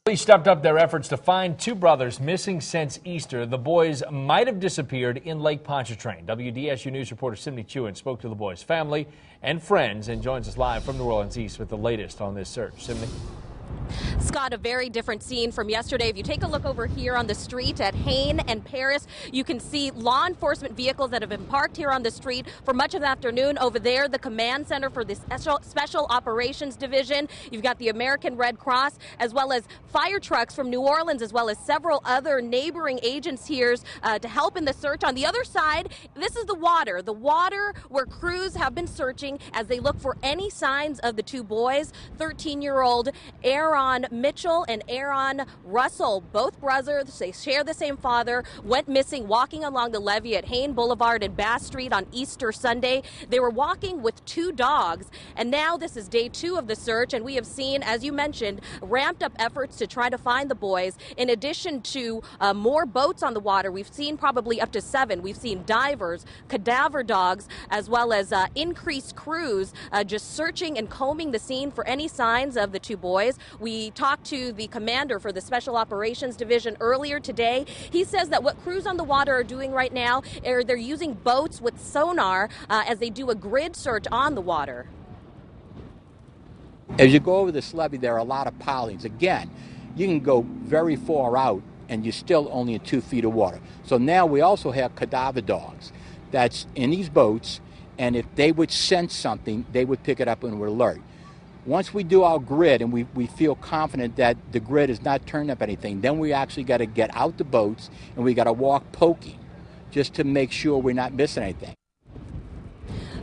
Police stepped up their efforts to find two brothers missing since Easter. The boys might have disappeared in Lake Pontchartrain. WDSU News reporter Sydney Chewin spoke to the boys' family and friends and joins us live from New Orleans East with the latest on this search. Sydney. Scott, a very different scene from yesterday. If you take a look over here on the street at Hain and Paris, you can see law enforcement vehicles that have been parked here on the street for much of the afternoon. Over there, the command center for the Special Operations Division. You've got the American Red Cross, as well as fire trucks from New Orleans, as well as several other neighboring agencies to help in the search. On the other side, this is the water where crews have been searching as they look for any signs of the two boys. 13-year-old Aaron Mitchell and Aaron Russell, both brothers, they share the same father, went missing walking along the levee at Hain Boulevard and Bass Street on Easter Sunday. They were walking with two dogs, and now this is day 2 of the search, and we have seen, as you mentioned, ramped up efforts to try to find the boys. In addition to more boats on the water, we've seen probably up to 7. We've seen divers, cadaver dogs, as well as increased crews just searching and combing the scene for any signs of the two boys. We talked to the commander for the Special Operations Division earlier today. He says that what crews on the water are doing right now are they're using boats with sonar as they do a grid search on the water. As you go over this levee, there are a lot of pilings. Again, you can go very far out and you're still only in 2 feet of water. So now we also have cadaver dogs that's in these boats, and if they would sense something, they would pick it up and would alert. Once we do our grid and we feel confident that the grid is not turning up anything, then we actually got to get out the boats and we got to walk poking just to make sure we're not missing anything.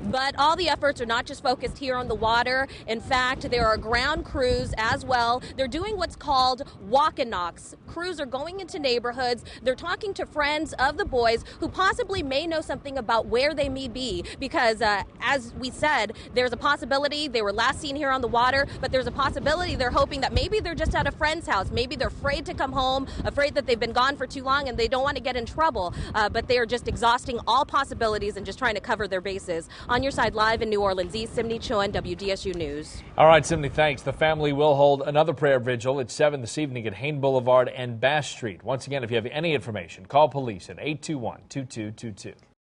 But all the efforts are not just focused here on the water. In fact, there are ground crews as well. They're doing what's called walk-and-knocks. Crews are going into neighborhoods. They're talking to friends of the boys who possibly may know something about where they may be, because as we said, there's a possibility they were last seen here on the water, but there's a possibility they're hoping that maybe they're just at a friend's house. Maybe they're afraid to come home, afraid that they've been gone for too long and they don't want to get in trouble. But they are just exhausting all possibilities and just trying to cover their bases. On your side, live in New Orleans East, Sydney Chewin, WDSU News. All right, Sydney, thanks. The family will hold another prayer vigil at 7 this evening at Hain Boulevard and Bass Street. Once again, if you have any information, call police at 821-2222.